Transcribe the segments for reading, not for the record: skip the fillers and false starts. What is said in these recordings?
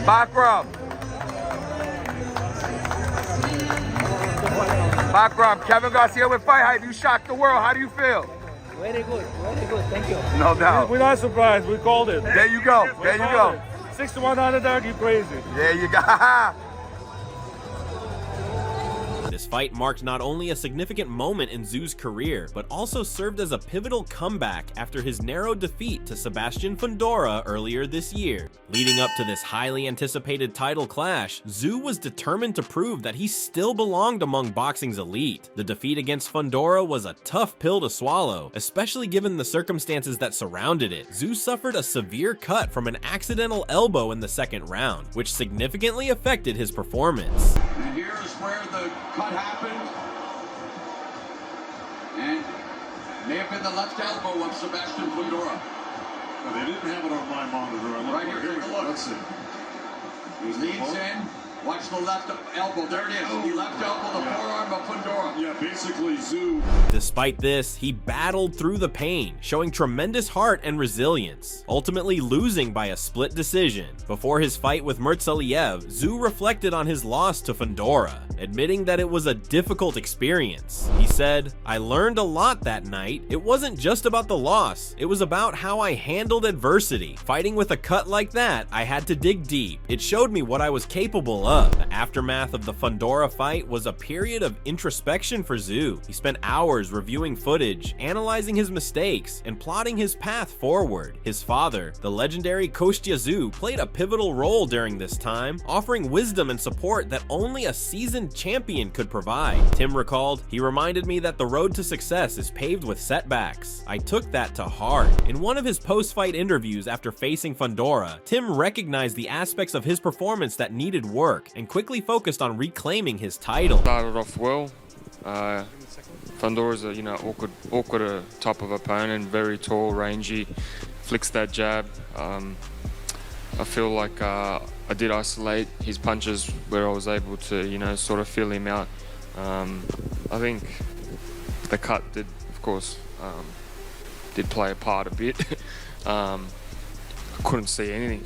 Bakhram. Bakhram, Kevin Garcia with Fight Hype. You shocked the world. How do you feel? Very good, thank you. No doubt. We're not surprised, we called it. There you go, there you go. 6 to 1 underdog, you crazy. There you go. This fight marked not only a significant moment in Tszyu's career, but also served as a pivotal comeback after his narrow defeat to Sebastian Fundora earlier this year. Leading up to this highly anticipated title clash, Tszyu was determined to prove that he still belonged among boxing's elite. The defeat against Fundora was a tough pill to swallow, especially given the circumstances that surrounded it. Tszyu suffered a severe cut from an accidental elbow in the second round, which significantly affected his performance. And here's where the cut happened, and may have been the left elbow of Sebastian Fundora. Well, they didn't have it on my monitor. Right here, take a look. Let's see. He leads in. Watch the left elbow. There it is. The left elbow, the forearm of Fundora. Yeah, basically Tszyu. Despite this, he battled through the pain, showing tremendous heart and resilience, ultimately losing by a split decision. Before his fight with Murtazaliev, Tszyu reflected on his loss to Fundora, admitting that it was a difficult experience. He said, "I learned a lot that night. It wasn't just about the loss, it was about how I handled adversity. Fighting with a cut like that, I had to dig deep. It showed me what I was capable of." The aftermath of the Fundora fight was a period of introspection for Tszyu. He spent hours reviewing footage, analyzing his mistakes, and plotting his path forward. His father, the legendary Tszyu, played a pivotal role during this time, offering wisdom and support that only a seasoned champion could provide. Tim recalled, "He reminded me that the road to success is paved with setbacks. I took that to heart." In one of his post-fight interviews after facing Fundora, Tim recognized the aspects of his performance that needed work and quickly focused on reclaiming his title. Started off well. Fundora's a awkward type of opponent, very tall, rangy, flicks that jab. I feel like I did isolate his punches where I was able to, sort of feel him out. I think the cut did, of course, did play a part a bit. I couldn't see anything,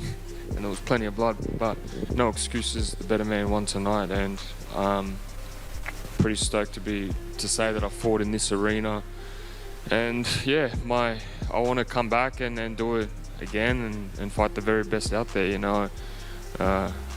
and there was plenty of blood, but no excuses. The better man won tonight, and pretty stoked to say that I fought in this arena. And yeah, I want to come back and do it again and fight the very best out there.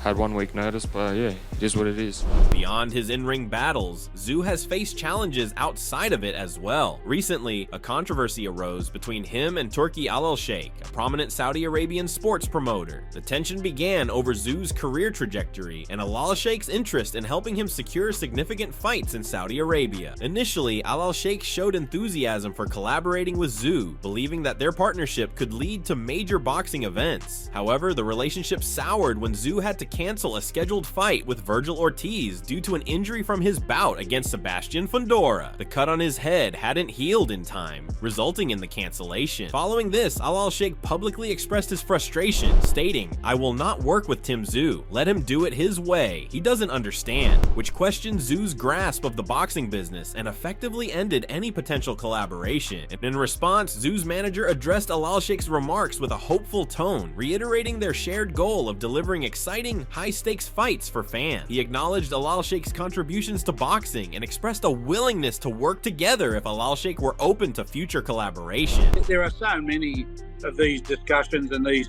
Had 1 week notice, but yeah, it is what it is. Beyond his in-ring battles, Tszyu has faced challenges outside of it as well. Recently, a controversy arose between him and Turki Alalshikh, a prominent Saudi Arabian sports promoter. The tension began over Tszyu's career trajectory and Alalshikh's interest in helping him secure significant fights in Saudi Arabia. Initially, Alalshikh showed enthusiasm for collaborating with Tszyu, believing that their partnership could lead to major boxing events. However, the relationship soured when Tszyu had to cancel a scheduled fight with Virgil Ortiz due to an injury from his bout against Sebastian Fundora. The cut on his head hadn't healed in time, resulting in the cancellation. Following this, Alalshikh publicly expressed his frustration, stating, "I will not work with Tim Tszyu. Let him do it his way. He doesn't understand," which questioned Tszyu's grasp of the boxing business and effectively ended any potential collaboration. And in response, Tszyu's manager addressed Alalshikh's remarks with a hopeful tone, reiterating their shared goal of delivering exciting, high-stakes fights for fans. He acknowledged Alalshikh's contributions to boxing and expressed a willingness to work together if Alalshikh were open to future collaboration. There are so many of these discussions and these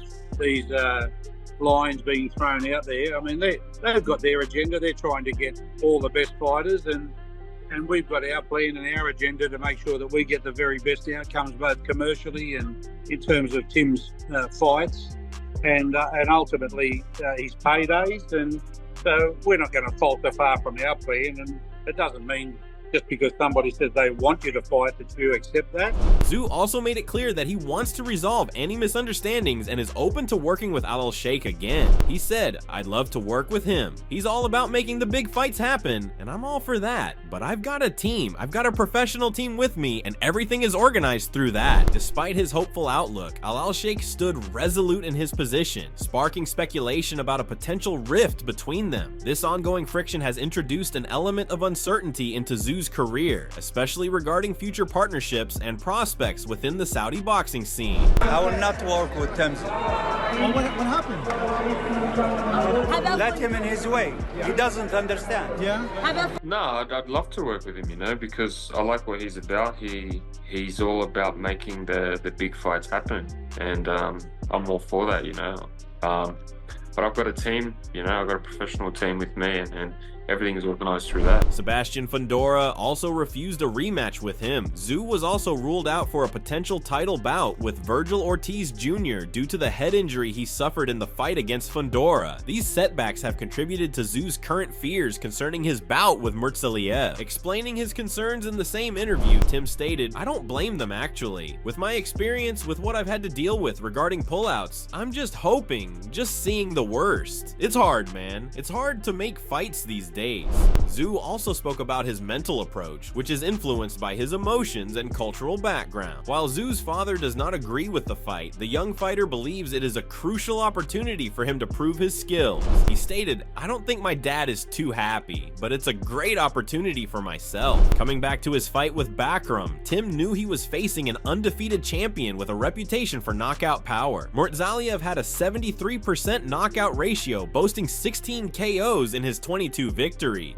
lines being thrown out there. I mean, they've got their agenda. They're trying to get all the best fighters, and we've got our plan and our agenda to make sure that we get the very best outcomes, both commercially and in terms of Tim's fights. And ultimately his paydays, and so we're not going to falter far from our plan, and it doesn't mean just because somebody says they want you to fight that you accept that. Tszyu also made it clear that he wants to resolve any misunderstandings and is open to working with Alalshikh again. He said, "I'd love to work with him. He's all about making the big fights happen, and I'm all for that. But I've got a team. I've got a professional team with me, and everything is organized through that." Despite his hopeful outlook, Alalshikh stood resolute in his position, sparking speculation about a potential rift between them. This ongoing friction has introduced an element of uncertainty into Tszyu Tszyu's career, especially regarding future partnerships and prospects within the Saudi boxing scene. I will not work with Tszyu. Well, what happened? Let him in his way. He doesn't understand. Yeah? No, I'd love to work with him, you know, because I like what he's about. He's all about making the big fights happen, and I'm all for that, you know. But I've got a team, you know, I've got a professional team with me, and everything is organized through that. Sebastian Fundora also refused a rematch with him. Tszyu was also ruled out for a potential title bout with Virgil Ortiz Jr. due to the head injury he suffered in the fight against Fundora. These setbacks have contributed to Tszyu's current fears concerning his bout with Murtazaliev. Explaining his concerns in the same interview, Tim stated, "I don't blame them actually. With my experience with what I've had to deal with regarding pullouts, I'm just hoping, just seeing the worst. It's hard, man. It's hard to make fights these days." Tszyu also spoke about his mental approach, which is influenced by his emotions and cultural background. While Tszyu's father does not agree with the fight, the young fighter believes it is a crucial opportunity for him to prove his skills. He stated, "I don't think my dad is too happy, but it's a great opportunity for myself." Coming back to his fight with Bakhram, Tim knew he was facing an undefeated champion with a reputation for knockout power. Murtazaliev had a 73% knockout ratio, boasting 16 KOs in his 22 victories.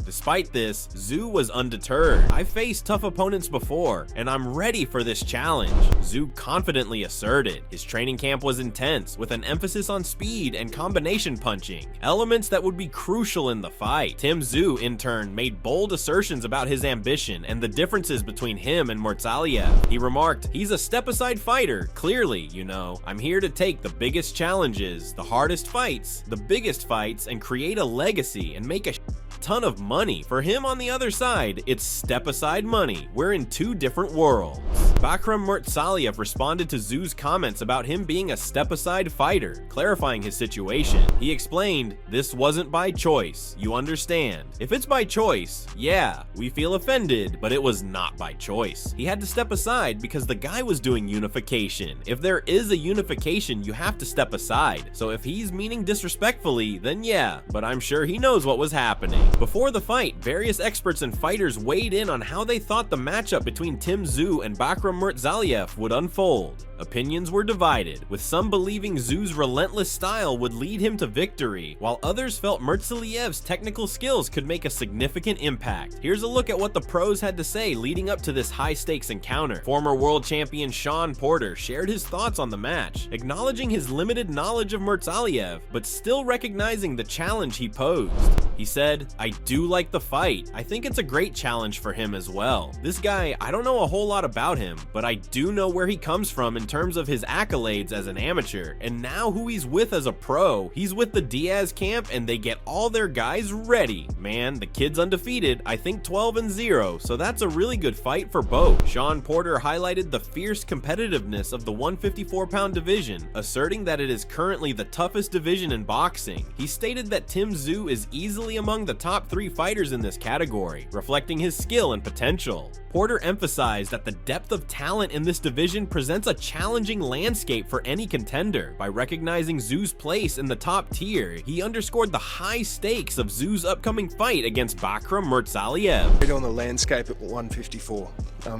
Despite this, Tszyu was undeterred. "I've faced tough opponents before, and I'm ready for this challenge," Tszyu confidently asserted. His training camp was intense, with an emphasis on speed and combination punching, elements that would be crucial in the fight. Tim Tszyu, in turn, made bold assertions about his ambition and the differences between him and Murtazaliev. He remarked, "He's a step-aside fighter, clearly, you know. I'm here to take the biggest challenges, the hardest fights, the biggest fights, and create a legacy and make a ton of money. For him on the other side, it's step-aside money. We're in two different worlds." Bakhram Murtazaliev responded to Tszyu's comments about him being a step-aside fighter, clarifying his situation. He explained, "This wasn't by choice, you understand. If it's by choice, yeah, we feel offended, but it was not by choice. He had to step aside because the guy was doing unification. If there is a unification, you have to step aside. So if he's meaning disrespectfully, then yeah, but I'm sure he knows what was happening." Before the fight, various experts and fighters weighed in on how they thought the matchup between Tim Tszyu and Bakhram Murtazaliev would unfold. Opinions were divided, with some believing Tszyu's relentless style would lead him to victory, while others felt Murtazaliev's technical skills could make a significant impact. Here's a look at what the pros had to say leading up to this high-stakes encounter. Former world champion Shawn Porter shared his thoughts on the match, acknowledging his limited knowledge of Murtazaliev, but still recognizing the challenge he posed. He said, "I do like the fight. I think it's a great challenge for him as well. This guy, I don't know a whole lot about him, but I do know where he comes from in terms of his accolades as an amateur, and now who he's with as a pro. He's with the Diaz camp and they get all their guys ready. Man, the kid's undefeated, I think 12-0, so that's a really good fight for both." Shawn Porter highlighted the fierce competitiveness of the 154-pound division, asserting that it is currently the toughest division in boxing. He stated that Tim Tszyu is easily among the top 3 fighters in this category, reflecting his skill and potential. Porter emphasized that the depth of talent in this division presents a challenging landscape for any contender. By recognizing Tszyu's place in the top tier, he underscored the high stakes of Tszyu's upcoming fight against Bakhram Murtazaliev. Right on the landscape at 154.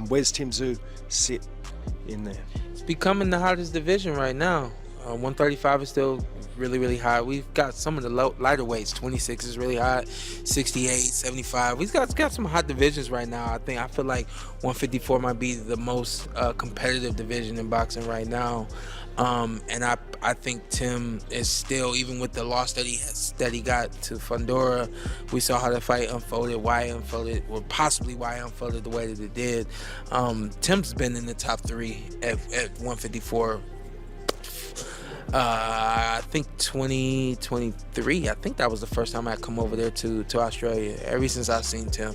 Where's Tim Tszyu sit in there? It's becoming the hottest division right now. 135 is still really hot. We've got some of the lighter weights. 26 is really hot. 68, 75. We've got some hot divisions right now. I feel like 154 might be the most competitive division in boxing right now. And I think Tim is still, even with the loss that he got to Fundora, we saw how the fight unfolded, why it unfolded, or possibly why it unfolded the way that it did. Tim's been in the top 3 at 154. I think 2023. I think that was the first time I come over there to Australia, ever since I've seen Tim.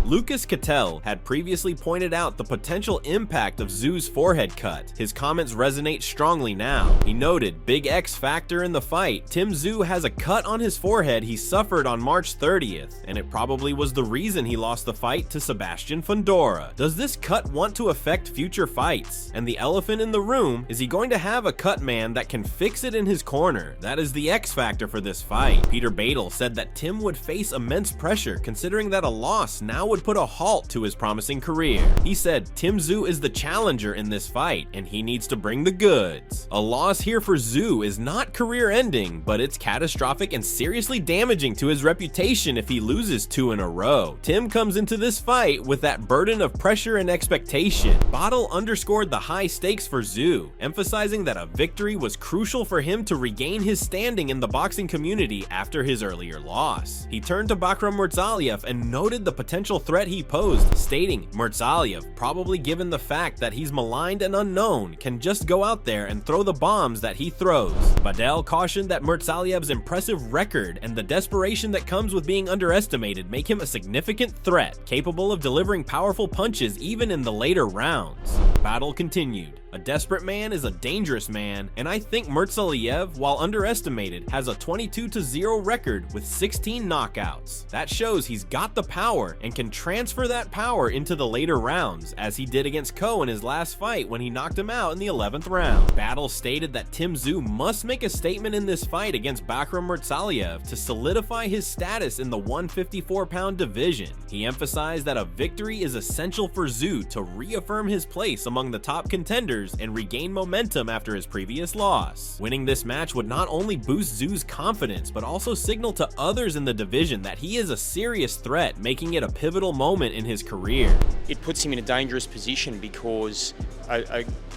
Lucas Cattell had previously pointed out the potential impact of Tszyu's forehead cut. His comments resonate strongly now. He noted, "Big X factor in the fight. Tim Tszyu has a cut on his forehead he suffered on March 30th, and it probably was the reason he lost the fight to Sebastian Fundora. Does this cut want to affect future fights? And the elephant in the room, is he going to have a cut man that can fix it in his corner? That is the X factor for this fight." Peter Badel said that Tim would face immense pressure, considering that a loss now would would put a halt to his promising career. He said Tszyu is the challenger in this fight, and he needs to bring the goods. A loss here for Tszyu is not career-ending, but it's catastrophic and seriously damaging to his reputation if he loses 2 in a row. Tim comes into this fight with that burden of pressure and expectation. Bottle underscored the high stakes for Tszyu, emphasizing that a victory was crucial for him to regain his standing in the boxing community after his earlier loss. He turned to Bakhram Murtazaliev and noted the potential threat he posed, stating Murtazaliev, probably given the fact that he's maligned and unknown, can just go out there and throw the bombs that he throws. Badel cautioned that Murtazaliev's impressive record and the desperation that comes with being underestimated make him a significant threat, capable of delivering powerful punches even in the later rounds. Battle continued. A desperate man is a dangerous man, and I think Murtazaliev, while underestimated, has a 22-0 record with 16 knockouts. That shows he's got the power and can transfer that power into the later rounds, as he did against Ko in his last fight when he knocked him out in the 11th round. Battle stated that Tszyu must make a statement in this fight against Bakhram Murtazaliev to solidify his status in the 154-pound division. He emphasized that a victory is essential for Tszyu to reaffirm his place among the top contenders and regain momentum after his previous loss. Winning this match would not only boost Tszyu's confidence, but also signal to others in the division that he is a serious threat, making it a pivotal moment in his career. It puts him in a dangerous position because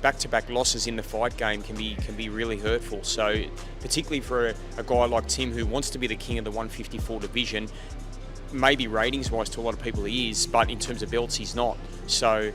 back-to-back losses in the fight game can be really hurtful. So particularly for a guy like Tim, who wants to be the king of the 154 division, maybe ratings-wise to a lot of people he is, but in terms of belts he's not. So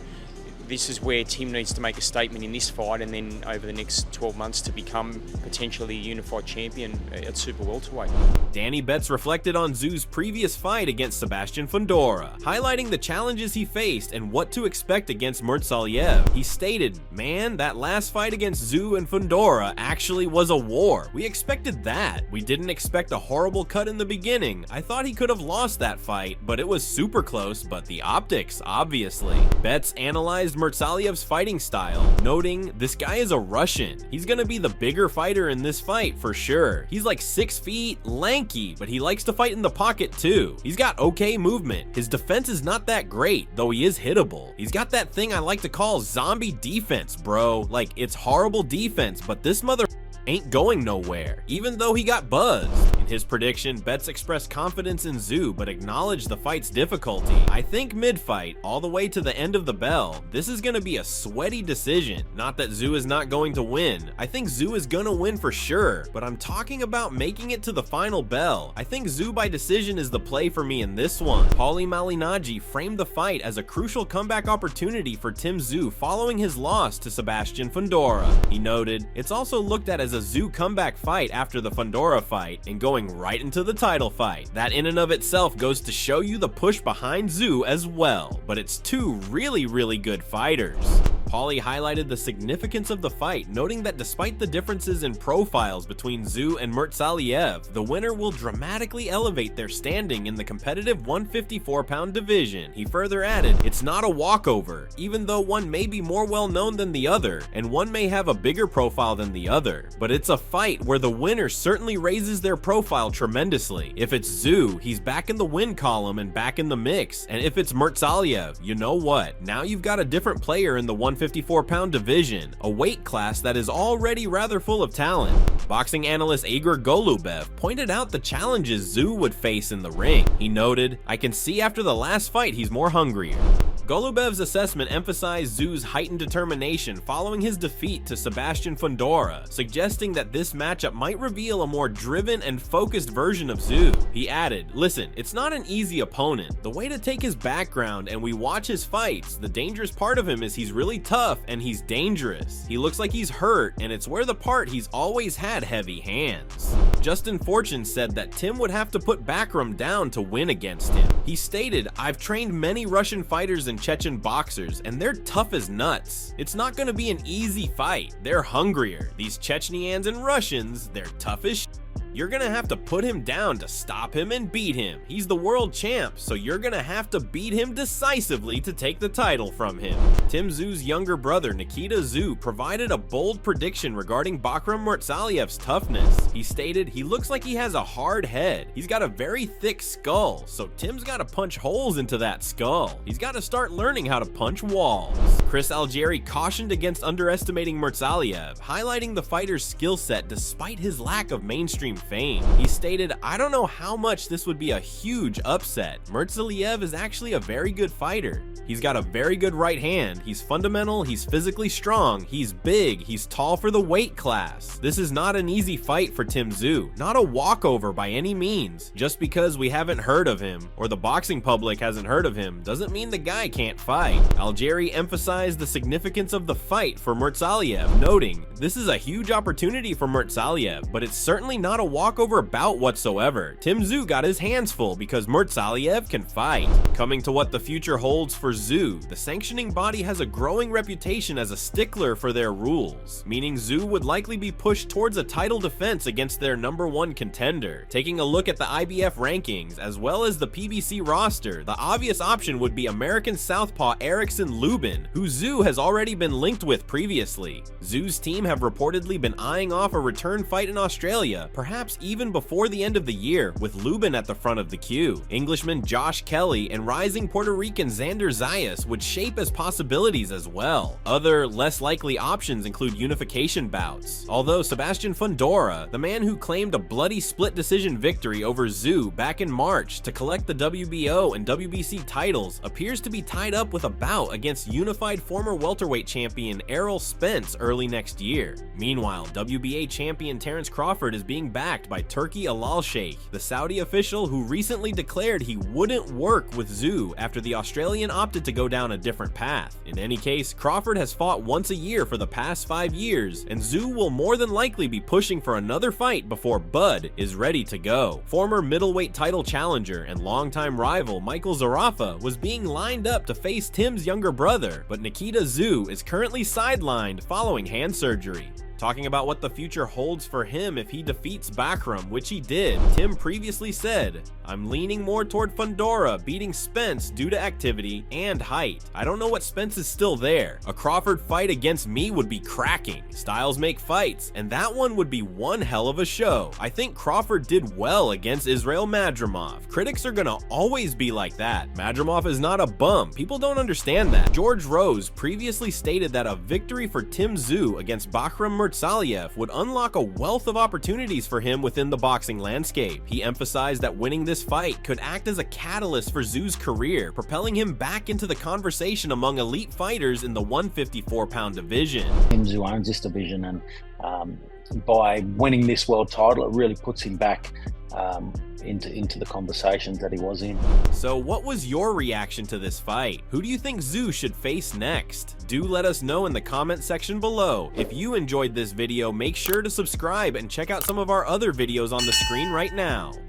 this is where Tim needs to make a statement in this fight, and then over the next 12 months to become potentially a unified champion at super welterweight. Danny Betts reflected on Tszyu's previous fight against Sebastian Fundora, highlighting the challenges he faced and what to expect against Murtazaliev. He stated, "Man, that last fight against Tszyu and Fundora actually was a war. We expected that. We didn't expect a horrible cut in the beginning. I thought he could have lost that fight, but it was super close, but the optics, obviously." Betts analyzed Murtazaliev's fighting style, noting, "This guy is a Russian. He's gonna be the bigger fighter in this fight for sure. He's like 6 feet, lanky, but he likes to fight in the pocket too. He's got okay movement. His defense is not that great, though he is hittable. He's got that thing I like to call zombie defense, bro. Like, it's horrible defense, but this mother ain't going nowhere, even though he got buzzed." In his prediction, Betts expressed confidence in Tszyu, but acknowledged the fight's difficulty. "I think mid-fight, all the way to the end of the bell, this is gonna be a sweaty decision. Not that Tszyu is not going to win. I think Tszyu is gonna win for sure, but I'm talking about making it to the final bell. I think Tszyu by decision is the play for me in this one." Paulie Malignaggi framed the fight as a crucial comeback opportunity for Tszyu following his loss to Sebastian Fundora. He noted, "It's also looked at as a Tszyu comeback fight after the Fundora fight and going right into the title fight. That in and of itself goes to show you the push behind Tszyu as well, but it's two really good fighters." Paulie highlighted the significance of the fight, noting that despite the differences in profiles between Tszyu and Murtazaliev, the winner will dramatically elevate their standing in the competitive 154-pound division. He further added, "It's not a walkover, even though one may be more well known than the other, and one may have a bigger profile than the other, but it's a fight where the winner certainly raises their profile tremendously. If it's Tszyu, he's back in the win column and back in the mix, and if it's Murtazaliev, you know what? Now you've got a different player in the 154-pound division, a weight class that is already rather full of talent." Boxing analyst Igor Golubev pointed out the challenges Tszyu would face in the ring. He noted, "I can see after the last fight he's more hungrier." Golubev's assessment emphasized Tszyu's heightened determination following his defeat to Sebastian Fundora, suggesting that this matchup might reveal a more driven and focused version of Tszyu. He added, "Listen, it's not an easy opponent. The way to take his background and we watch his fights, the dangerous part of him is he's really tough and he's dangerous. He looks like he's hurt, and it's where the part he's always had heavy hands." Justin Fortune said that Tim would have to put Bakhram down to win against him. He stated, "I've trained many Russian fighters and Chechen boxers, and they're tough as nuts. It's not gonna be an easy fight. They're hungrier. These Chechenians and Russians, they're tough as shit. You're gonna have to put him down to stop him and beat him. He's the world champ, so you're gonna have to beat him decisively to take the title from him. Tim Tszyu's younger brother, Nikita Tszyu, provided a bold prediction regarding Bakhram Murtazaliev's toughness. He stated, "He looks like he has a hard head. He's got a very thick skull, so Tim's gotta punch holes into that skull. He's gotta start learning how to punch walls." Chris Algieri cautioned against underestimating Murtazaliev, highlighting the fighter's skill set despite his lack of mainstream fame. He stated, "I don't know how much this would be a huge upset. Murtazaliev is actually a very good fighter. He's got a very good right hand, he's fundamental, he's physically strong, he's big, he's tall for the weight class. This is not an easy fight for Tim Tszyu, not a walkover by any means. Just because we haven't heard of him, or the boxing public hasn't heard of him, doesn't mean the guy can't fight." Algieri emphasized the significance of the fight for Murtazaliev, noting, "This is a huge opportunity for Murtazaliev, but it's certainly not a walkover bout whatsoever. Tim Tszyu got his hands full because Murtazaliev can fight." Coming to what the future holds for Tszyu, the sanctioning body has a growing reputation as a stickler for their rules, meaning Tszyu would likely be pushed towards a title defense against their #1 contender. Taking a look at the IBF rankings as well as the PBC roster, the obvious option would be American southpaw Erickson Lubin, who Tszyu has already been linked with previously. Tszyu's team have reportedly been eyeing off a return fight in Australia, perhaps even before the end of the year, with Lubin at the front of the queue. Englishman Josh Kelly and rising Puerto Rican Xander Zayas would shape as possibilities as well. Other, less likely options include unification bouts, although Sebastian Fundora, the man who claimed a bloody split decision victory over Tszyu back in March to collect the WBO and WBC titles, appears to be tied up with a bout against unified former welterweight champion Errol Spence early next year. Meanwhile, WBA champion Terence Crawford is being backed by Turki Alalshikh, the Saudi official who recently declared he wouldn't work with Tszyu after the Australian opted to go down a different path. In any case, Crawford has fought once a year for the past 5 years, and Tszyu will more than likely be pushing for another fight before Bud is ready to go. Former middleweight title challenger and longtime rival Michael Zarafa was being lined up to face Tim's younger brother, but Nikita Tszyu is currently sidelined following hand surgery. Talking about what the future holds for him if he defeats Bakhram, which he did, Tim previously said, "I'm leaning more toward Fundora beating Spence due to activity and height. I don't know what Spence is still there. A Crawford fight against me would be cracking. Styles make fights, and that one would be one hell of a show. I think Crawford did well against Israil Madrimov. Critics are gonna always be like that. Madrimov is not a bum. People don't understand that." George Rose previously stated that a victory for Tim Tszyu against Bakhram Murtazaliev would unlock a wealth of opportunities for him within the boxing landscape. He emphasized that winning this fight could act as a catalyst for Tszyu's career, propelling him back into the conversation among elite fighters in the 154-pound division. Tim Tszyu owns this division, and by winning this world title, it really puts him back into the conversations that he was in. So what was your reaction to this fight? Who do you think Tszyu should face next? Do let us know in the comment section below. If you enjoyed this video, make sure to subscribe and check out some of our other videos on the screen right now.